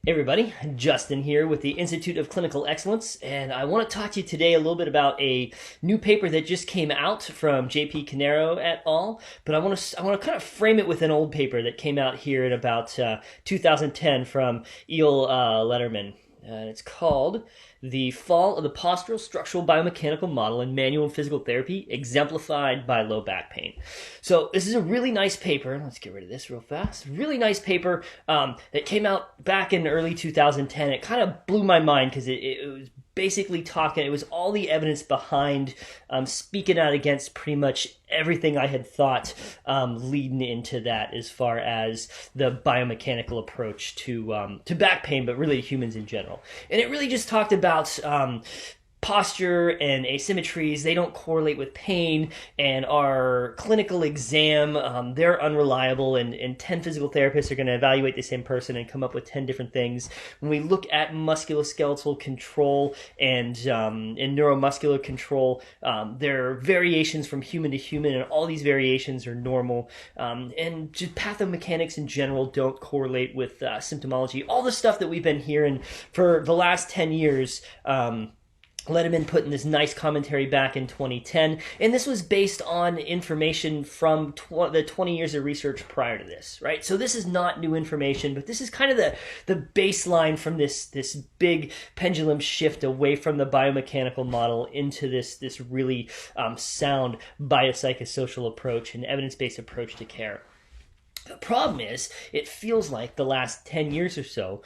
Hey everybody, Justin here with the Institute of Clinical Excellence, and I want to talk to you today a little bit about a new paper that just came out from J.P. Canero et al. But I want to kind of frame it with an old paper that came out here in about 2010 from Eel Letterman. It's called The Fall of the Postural Structural Biomechanical Model in Manual and Physical Therapy, Exemplified by Low Back Pain. So this is a really nice paper. Let's get rid of this real fast. Really nice paper that came out back in early 2010. It kind of blew my mind because it was basically it was all the evidence behind speaking out against pretty much everything I had thought leading into that as far as the biomechanical approach to back pain, but really humans in general. And it really just talked about posture and asymmetries. They don't correlate with pain, and our clinical exam, they're unreliable, and 10 physical therapists are going to evaluate the same person and come up with 10 different things. When we look at musculoskeletal control and neuromuscular control, there are variations from human to human, and all these variations are normal, and just pathomechanics in general don't correlate with symptomology. All the stuff that we've been hearing for the last 10 years, Letterman put in this nice commentary back in 2010, and this was based on information from the 20 years of research prior to this, right? So this is not new information, but this is kind of the baseline from this big pendulum shift away from the biomechanical model into this really sound biopsychosocial approach and evidence-based approach to care. The problem is, it feels like the last 10 years or so,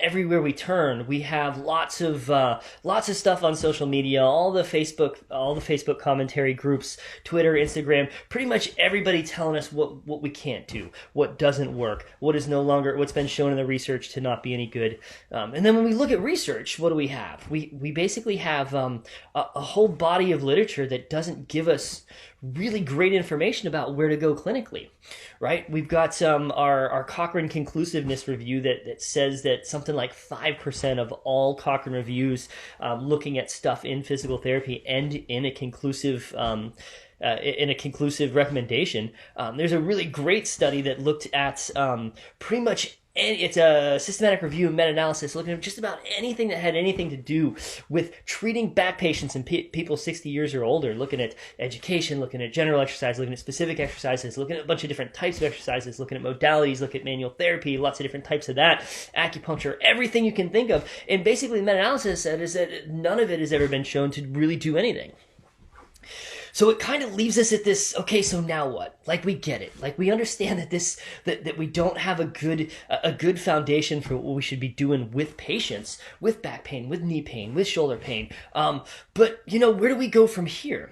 everywhere we turn, we have lots of stuff on social media, all the Facebook commentary groups, Twitter, Instagram, pretty much everybody telling us what we can't do, what doesn't work, what's been shown in the research to not be any good. And then when we look at research, what do we have? We basically have a whole body of literature that doesn't give us really great information about where to go clinically, right? We've got our Cochrane conclusiveness review that says that something like 5% of all Cochrane reviews looking at stuff in physical therapy end in a conclusive recommendation. There's a really great study that looked at pretty much it's a systematic review and meta-analysis looking at just about anything that had anything to do with treating back patients and people 60 years or older, looking at education, looking at general exercise, looking at specific exercises, looking at a bunch of different types of exercises, looking at modalities, looking at manual therapy, lots of different types of that, acupuncture, everything you can think of. And basically meta-analysis said is that none of it has ever been shown to really do anything. So it kind of leaves us at this, okay, so now what? Like, we get it. Like, we understand that we don't have a good foundation for what we should be doing with patients, with back pain, with knee pain, with shoulder pain. But, where do we go from here?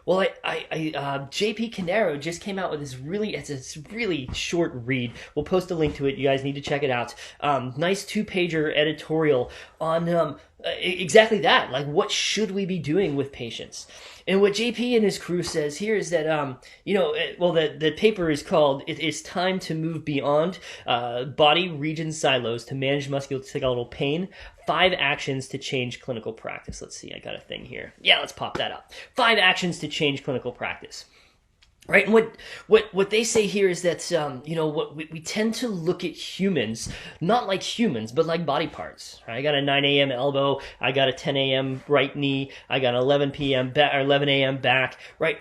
Well, J.P. Canero just came out with it's a really short read. We'll post a link to it. You guys need to check it out. Nice 2-pager editorial on exactly that. Like, what should we be doing with patients? And what JP and his crew says here is that, the paper is called, "It is time to move beyond body region silos to manage musculoskeletal pain. 5 actions to change clinical practice." Let's see, I got a thing here. Yeah, let's pop that up. 5 actions to change clinical practice. Right, and what they say here is that we tend to look at humans not like humans, but like body parts. Right? I got a 9 a.m. elbow, I got a 10 a.m. right knee, I got an 11 p.m. or 11 a.m. back. Right,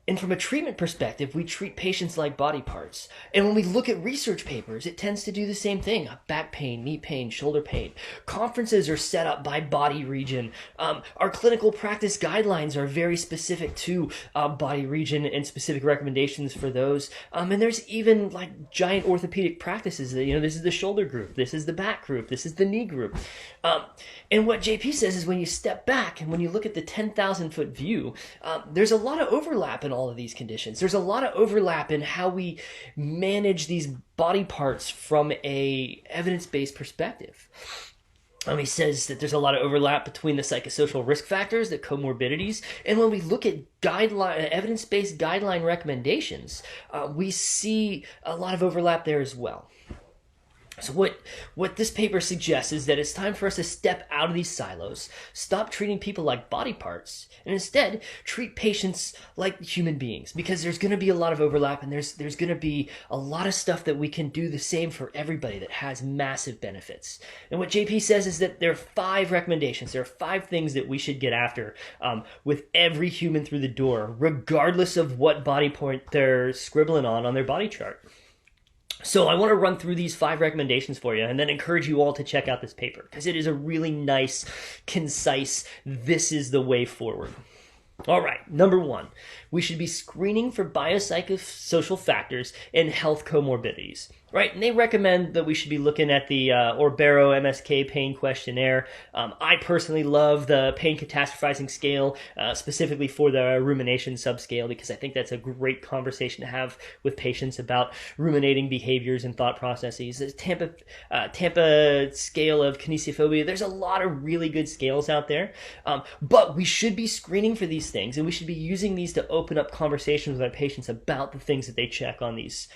and from a treatment perspective, we treat patients like body parts. And when we look at research papers, it tends to do the same thing. Back pain, knee pain, shoulder pain. Conferences are set up by body region. Our clinical practice guidelines are very specific to body region and specific recommendations for those. And there's even like giant orthopedic practices that, this is the shoulder group, this is the back group, this is the knee group. And what JP says is when you step back and when you look at the 10,000-foot view, there's a lot of overlap in all of these conditions. There's a lot of overlap in how we manage these body parts from a evidence-based perspective. He says that there's a lot of overlap between the psychosocial risk factors, the comorbidities, and when we look at evidence-based guideline recommendations, we see a lot of overlap there as well. So what this paper suggests is that it's time for us to step out of these silos, stop treating people like body parts, and instead treat patients like human beings, because there's going to be a lot of overlap, and there's going to be a lot of stuff that we can do the same for everybody that has massive benefits. And what JP says is that there are 5 recommendations. There are 5 things that we should get after with every human through the door, regardless of what body point they're scribbling on their body chart. So I want to run through these 5 recommendations for you and then encourage you all to check out this paper, because it is a really nice, concise, this is the way forward. All right, number 1, we should be screening for biopsychosocial factors and health comorbidities, right? And they recommend that we should be looking at the Orbero MSK pain questionnaire. I personally love the pain catastrophizing scale, specifically for the rumination subscale, because I think that's a great conversation to have with patients about ruminating behaviors and thought processes. The Tampa scale of kinesiophobia, there's a lot of really good scales out there, but we should be screening for these things, and we should be using these to open up conversations with our patients about the things that they check on these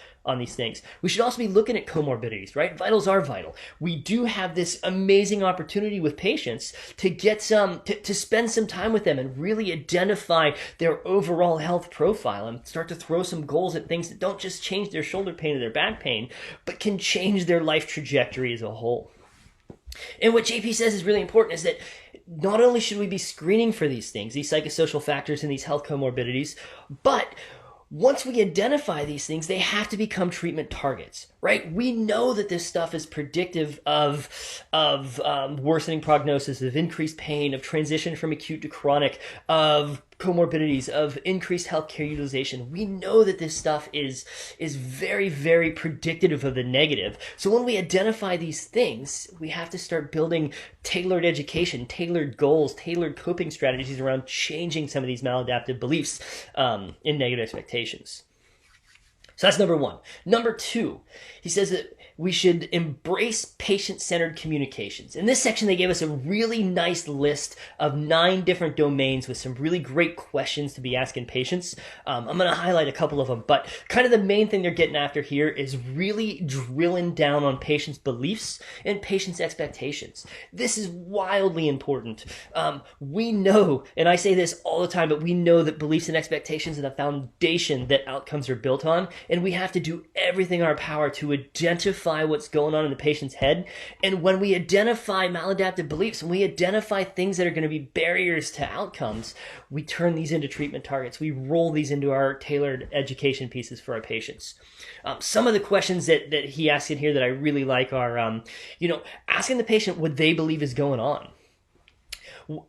things. We should also be looking at comorbidities, right? Vitals are vital. We do have this amazing opportunity with patients to get to spend some time with them and really identify their overall health profile and start to throw some goals at things that don't just change their shoulder pain or their back pain, but can change their life trajectory as a whole. And what JP says is really important is that not only should we be screening for these things, these psychosocial factors and these health comorbidities, but once we identify these things, they have to become treatment targets, right? We know that this stuff is predictive of worsening prognosis, of increased pain, of transition from acute to chronic, of comorbidities, of increased healthcare utilization. We know that this stuff is very, very predictive of the negative. So when we identify these things, we have to start building tailored education, tailored goals, tailored coping strategies around changing some of these maladaptive beliefs in negative expectations. So that's number 1. Number 2, he says that we should embrace patient-centered communications. In this section, they gave us a really nice list of 9 different domains with some really great questions to be asking patients. I'm going to highlight a couple of them, but kind of the main thing they're getting after here is really drilling down on patients' beliefs and patients' expectations. This is wildly important. We know, and I say this all the time, but we know that beliefs and expectations are the foundation that outcomes are built on, and we have to do everything in our power to identify what's going on in the patient's head. And when we identify maladaptive beliefs, when we identify things that are going to be barriers to outcomes, we turn these into treatment targets. We roll these into our tailored education pieces for our patients. Some of the questions that he asks in here that I really like are, asking the patient what they believe is going on,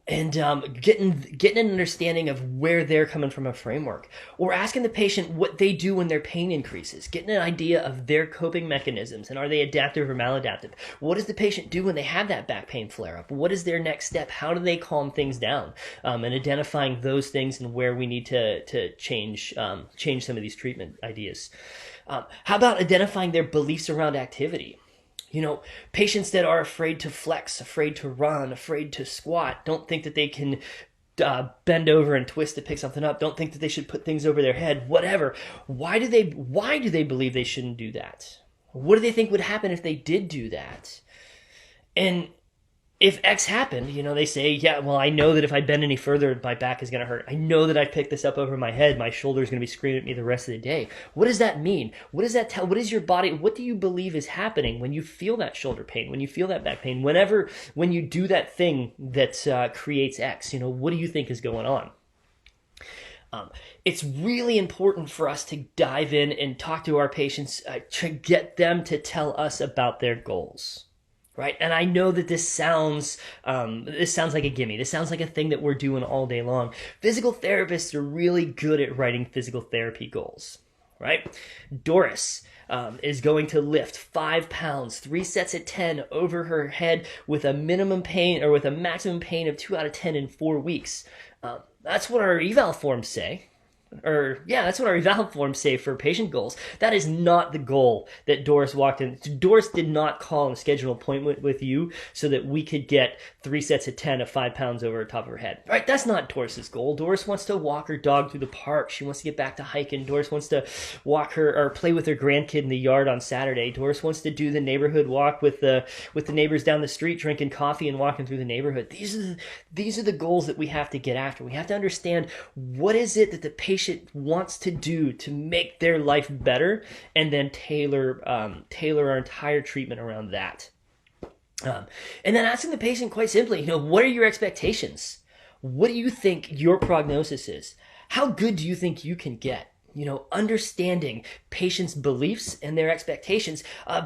and getting an understanding of where they're coming from a framework, or asking the patient what they do when their pain increases, getting an idea of their coping mechanisms, and are they adaptive or maladaptive? What does the patient do when they have that back pain flare up? What is their next step? How do they calm things down? And identifying those things and where we need to change some of these treatment ideas. How about identifying their beliefs around activity? Patients that are afraid to flex, afraid to run, afraid to squat, don't think that they can bend over and twist to pick something up, don't think that they should put things over their head, whatever. Why do they believe they shouldn't do that? What do they think would happen if they did do that? And if X happened, they say, yeah, well, I know that if I bend any further, my back is going to hurt. I know that I pick this up over my head, my shoulder is going to be screaming at me the rest of the day. What does that mean? What does that tell? What is your body? What do you believe is happening when you feel that shoulder pain, when you feel that back pain, when you do that thing that creates X? What do you think is going on? It's really important for us to dive in and talk to our patients to get them to tell us about their goals. Right? And I know that this sounds like a gimme. This sounds like a thing that we're doing all day long. Physical therapists are really good at writing physical therapy goals, right? Doris is going to lift 5 pounds, 3 sets at 10 over her head with a minimum pain or with a maximum pain of 2 out of 10 in 4 weeks. That's what our eval forms say. That's what our eval forms say for patient goals. That is not the goal that Doris walked in. Doris did not call and schedule an appointment with you so that we could get 3 sets of 10 of 5 pounds over the top of her head. Right? That's not Doris's goal. Doris wants to walk her dog through the park. She wants to get back to hiking. Doris wants to walk her or play with her grandkid in the yard on Saturday. Doris wants to do the neighborhood walk with the neighbors down the street, drinking coffee and walking through the neighborhood. These are the goals that we have to get after. We have to understand what is it that the patient wants to do to make their life better, and then tailor our entire treatment around that. And then asking the patient quite simply, what are your expectations? What do you think your prognosis is? How good do you think you can get? Understanding patients' beliefs and their expectations.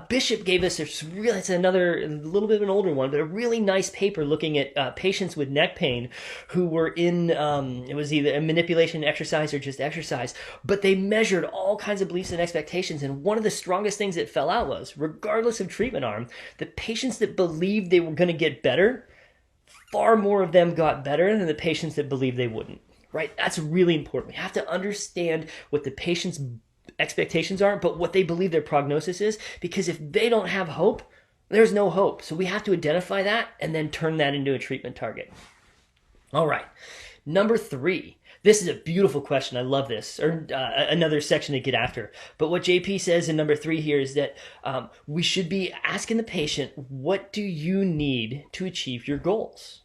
Bishop gave us it's a little bit of an older one, but a really nice paper looking at patients with neck pain who were in, it was either a manipulation exercise or just exercise, but they measured all kinds of beliefs and expectations. And one of the strongest things that fell out was, regardless of treatment arm, the patients that believed they were going to get better, far more of them got better than the patients that believed they wouldn't. Right? That's really important. We have to understand what the patient's expectations are, but what they believe their prognosis is, because if they don't have hope, there's no hope. So we have to identify that and then turn that into a treatment target. All right. Number 3. This is a beautiful question. I love this. Or another section to get after. But what JP says in number 3 here is that we should be asking the patient, what do you need to achieve your goals?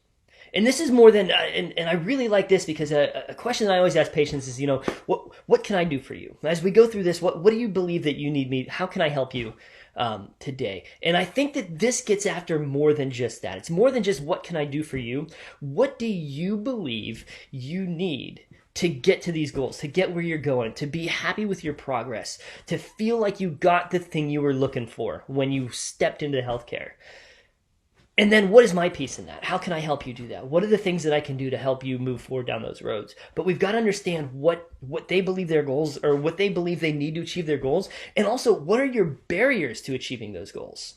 And this is more than, and I really like this because a question that I always ask patients is, what can I do for you? As we go through this, what do you believe that you need me? How can I help you today? And I think that this gets after more than just that. It's more than just what can I do for you? What do you believe you need to get to these goals, to get where you're going, to be happy with your progress, to feel like you got the thing you were looking for when you stepped into healthcare? And then what is my piece in that? How can I help you do that? What are the things that I can do to help you move forward down those roads? But we've got to understand what they believe their goals, or what they believe they need to achieve their goals. And also, what are your barriers to achieving those goals?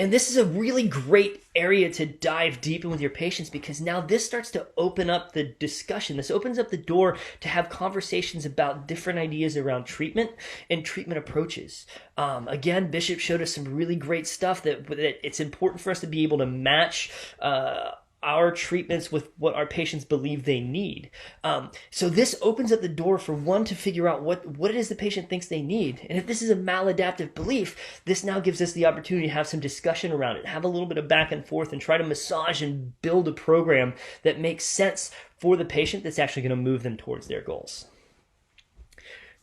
And this is a really great area to dive deep in with your patients, because now this starts to open up the discussion. This opens up the door to have conversations about different ideas around treatment and treatment approaches. Again, Bishop showed us some really great stuff that it's important for us to be able to match our treatments with what our patients believe they need. So this opens up the door for one to figure out what it is the patient thinks they need. And if this is a maladaptive belief, this now gives us the opportunity to have some discussion around it, have a little bit of back and forth, and try to massage and build a program that makes sense for the patient that's actually going to move them towards their goals.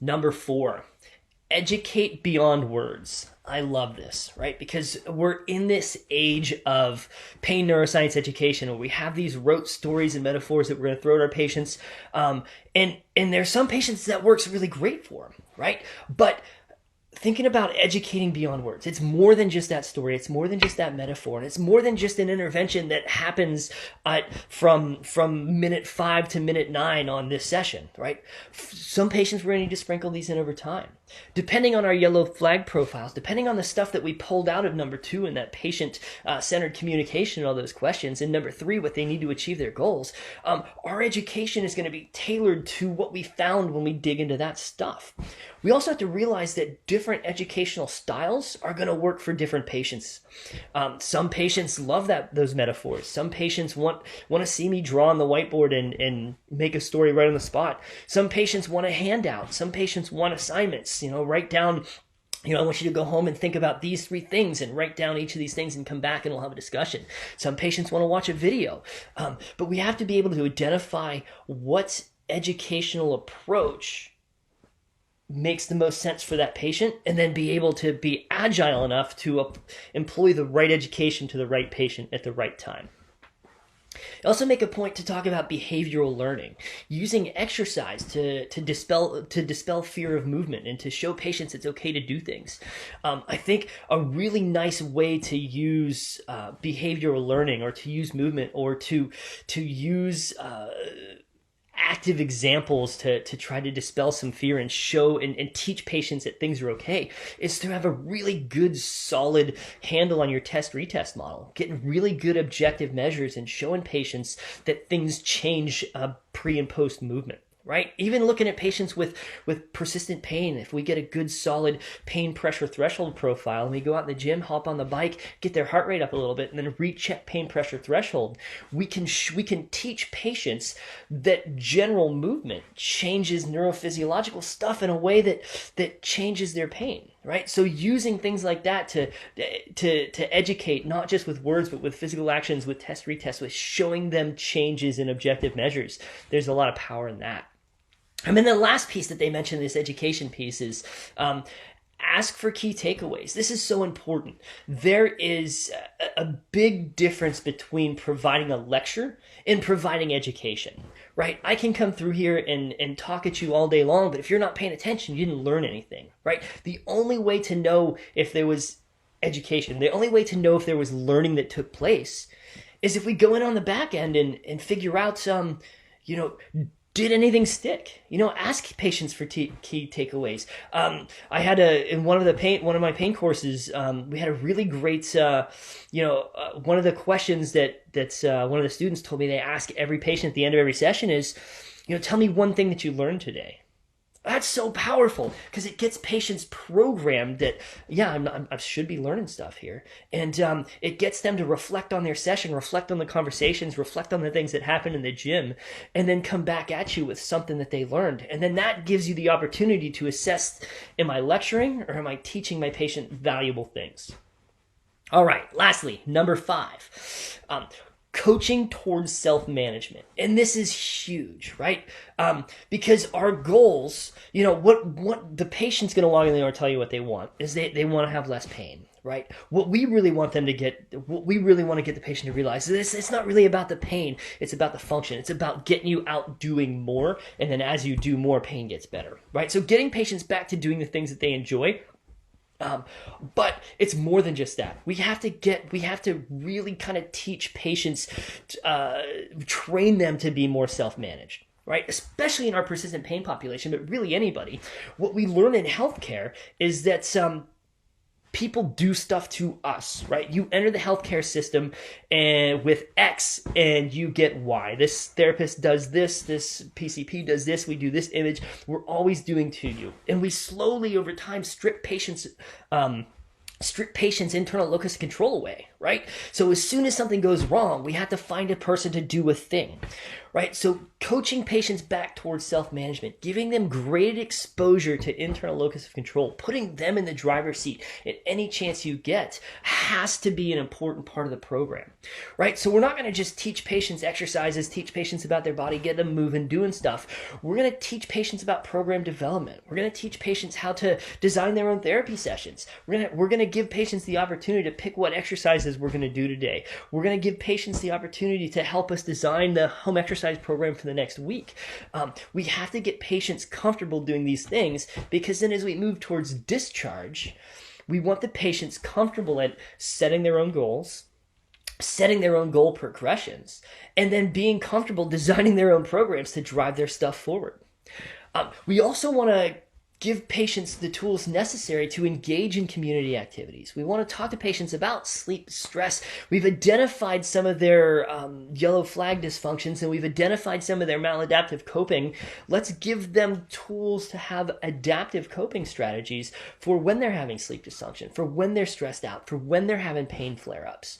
Number 4, educate beyond words. I love this, right? Because we're in this age of pain neuroscience education where we have these rote stories and metaphors that we're going to throw at our patients. And there's some patients that works really great for them, right? But thinking about educating beyond words, it's more than just that story. It's more than just that metaphor. And it's more than just an intervention that happens from minute 5 to minute 9 on this session, right? Some patients we're going to need to sprinkle these in over time. Depending on our yellow flag profiles, depending on the stuff that we pulled out of number 2 in that patient-centered communication and all those questions, and number 3, what they need to achieve their goals, our education is going to be tailored to what we found when we dig into that stuff. We also have to realize that different educational styles are going to work for different patients. Some patients love those metaphors. Some patients want to see me draw on the whiteboard and make a story right on the spot. Some patients want a handout. Some patients want assignments. Write down, I want you to go home and think about these 3 things and write down each of these things and come back and we'll have a discussion. Some patients want to watch a video. But we have to be able to identify what educational approach makes the most sense for that patient, and then be able to be agile enough to employ the right education to the right patient at the right time. I also make a point to talk about behavioral learning, using exercise to dispel fear of movement and to show patients it's okay to do things. I think a really nice way to use behavioral learning, or to use movement, or to use active examples to try to dispel some fear and show and teach patients that things are okay, is to have a really good, solid handle on your test-retest model, getting really good objective measures and showing patients that things change pre and post movement. Right? Even looking at patients with persistent pain, if we get a good solid pain pressure threshold profile and we go out in the gym, hop on the bike, get their heart rate up a little bit, and then recheck pain pressure threshold, we can teach patients that general movement changes neurophysiological stuff in a way that changes their pain. Right? So using things like that to educate, not just with words, but with physical actions, with test retest, with showing them changes in objective measures, there's a lot of power in that. And then the last piece that they mentioned, this education piece, is ask for key takeaways. This is so important. There is a big difference between providing a lecture and providing education, right? I can come through here and talk at you all day long, but if you're not paying attention, you didn't learn anything, right? The only way to know if there was education, the only way to know if there was learning that took place is if we go in on the back end and figure out did anything stick? Ask patients for key takeaways. I had in one of my pain courses, we had a really great, one of the questions that one of the students told me they ask every patient at the end of every session is, tell me one thing that you learned today. That's so powerful because it gets patients programmed that, I should be learning stuff here. And it gets them to reflect on their session, reflect on the conversations, reflect on the things that happened in the gym, and then come back at you with something that they learned. And then that gives you the opportunity to assess, am I lecturing or am I teaching my patient valuable things? All right, lastly, number 5. Coaching towards self-management. And this is huge, right? Because our goals, what the patient's going to log in the door and tell you what they want is they want to have less pain, right? What we really want to get the patient to realize is it's not really about the pain. It's about the function. It's about getting you out doing more. And then as you do more, pain gets better, right? So getting patients back to doing the things that they enjoy. But it's more than just that. We have to really kind of teach patients, train them to be more self-managed, right? Especially in our persistent pain population, but really anybody. What we learn in healthcare is that people do stuff to us, right? You enter the healthcare system and with X and you get Y. This therapist does this PCP does this, we do this image. We're always doing to you. And we slowly over time strip patients' internal locus of control away, right? So as soon as something goes wrong, we have to find a person to do a thing, right? So coaching patients back towards self-management, giving them great exposure to internal locus of control, putting them in the driver's seat at any chance you get has to be an important part of the program, right? So we're not going to just teach patients exercises, teach patients about their body, get them moving, doing stuff. We're going to teach patients about program development. We're going to teach patients how to design their own therapy sessions. We're going to give patients the opportunity to pick what exercises we're going to do today. We're going to give patients the opportunity to help us design the home exercise program for the next week. We have to get patients comfortable doing these things because then as we move towards discharge, we want the patients comfortable at setting their own goals, setting their own goal progressions, and then being comfortable designing their own programs to drive their stuff forward. We also want to give patients the tools necessary to engage in community activities. We want to talk to patients about sleep, stress. We've identified some of their yellow flag dysfunctions and we've identified some of their maladaptive coping. Let's give them tools to have adaptive coping strategies for when they're having sleep dysfunction, for when they're stressed out, for when they're having pain flare-ups.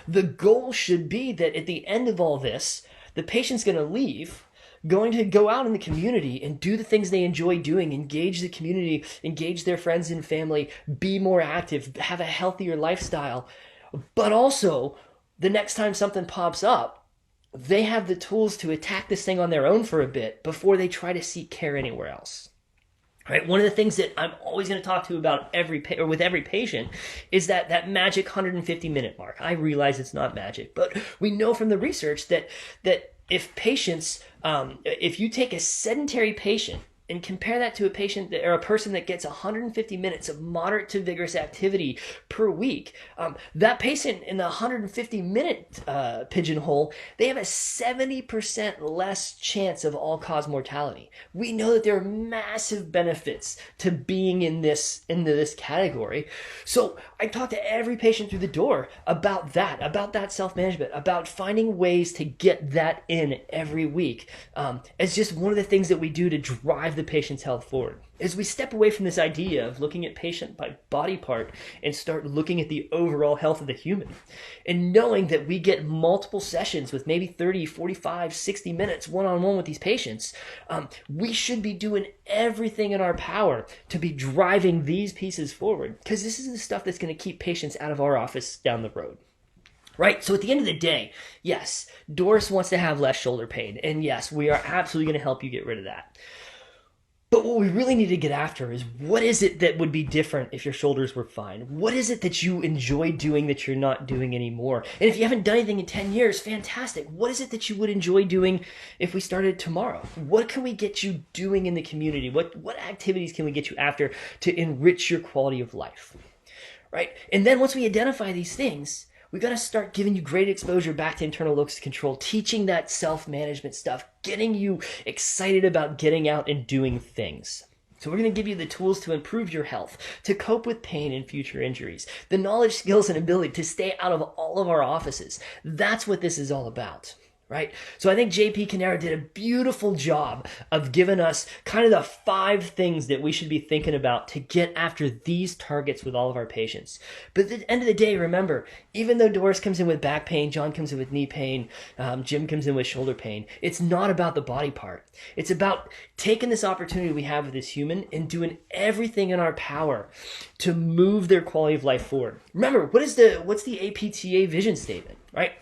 The goal should be that at the end of all this, the patient's going to leave going to go out in the community and do the things they enjoy doing, engage the community, engage their friends and family, be more active, have a healthier lifestyle. But also, the next time something pops up, they have the tools to attack this thing on their own for a bit before they try to seek care anywhere else. Right? One of the things that I'm always going to talk to about with every patient is that magic 150-minute mark. I realize it's not magic, but we know from the research that if patients, if you take a sedentary patient and compare that to a patient or a person that gets 150 minutes of moderate to vigorous activity per week, that patient in the 150-minute pigeonhole, they have a 70% less chance of all-cause mortality. We know that there are massive benefits to being into this category. So I talk to every patient through the door about that self-management, about finding ways to get that in every week, as just one of the things that we do to drive the patient's health forward. As we step away from this idea of looking at patient by body part and start looking at the overall health of the human, and knowing that we get multiple sessions with maybe 30, 45, 60 minutes one-on-one with these patients, we should be doing everything in our power to be driving these pieces forward, because this is the stuff that's going to keep patients out of our office down the road. Right? So at the end of the day, yes, Doris wants to have less shoulder pain. And yes, we are absolutely going to help you get rid of that. But what we really need to get after is, what is it that would be different if your shoulders were fine? What is it that you enjoy doing that you're not doing anymore? And if you haven't done anything in 10 years, fantastic. What is it that you would enjoy doing if we started tomorrow? What can we get you doing in the community? What activities can we get you after to enrich your quality of life? Right? And then once we identify these things, we got to start giving you great exposure back to internal locus of control, teaching that self-management stuff, getting you excited about getting out and doing things. So we're going to give you the tools to improve your health, to cope with pain and future injuries, the knowledge, skills, and ability to stay out of all of our offices. That's what this is all about. Right? So I think JP Canero did a beautiful job of giving us kind of the 5 things that we should be thinking about to get after these targets with all of our patients. But at the end of the day, remember, even though Doris comes in with back pain, John comes in with knee pain, Jim comes in with shoulder pain, it's not about the body part. It's about taking this opportunity we have with this human and doing everything in our power to move their quality of life forward. Remember, what's the APTA vision statement, right?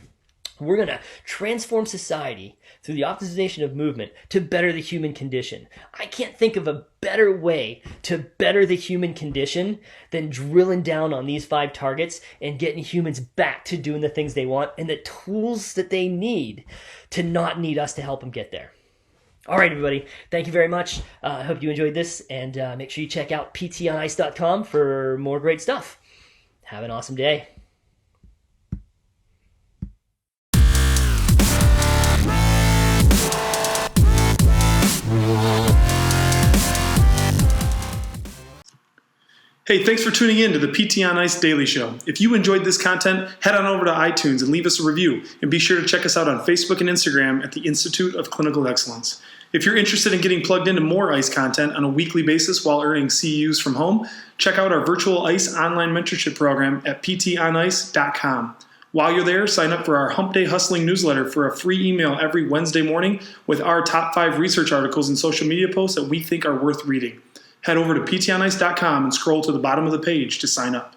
We're going to transform society through the optimization of movement to better the human condition. I can't think of a better way to better the human condition than drilling down on these 5 targets and getting humans back to doing the things they want and the tools that they need to not need us to help them get there. All right, everybody. Thank you very much. I hope you enjoyed this, and make sure you check out ptonice.com for more great stuff. Have an awesome day. Hey, thanks for tuning in to the PT on Ice Daily Show. If you enjoyed this content, head on over to iTunes and leave us a review. And be sure to check us out on Facebook and Instagram at the Institute of Clinical Excellence. If you're interested in getting plugged into more ICE content on a weekly basis while earning CEUs from home, check out our virtual ICE online mentorship program at ptonice.com. While you're there, sign up for our Hump Day Hustling newsletter for a free email every Wednesday morning with our top 5 research articles and social media posts that we think are worth reading. Head over to ptonice.com and scroll to the bottom of the page to sign up.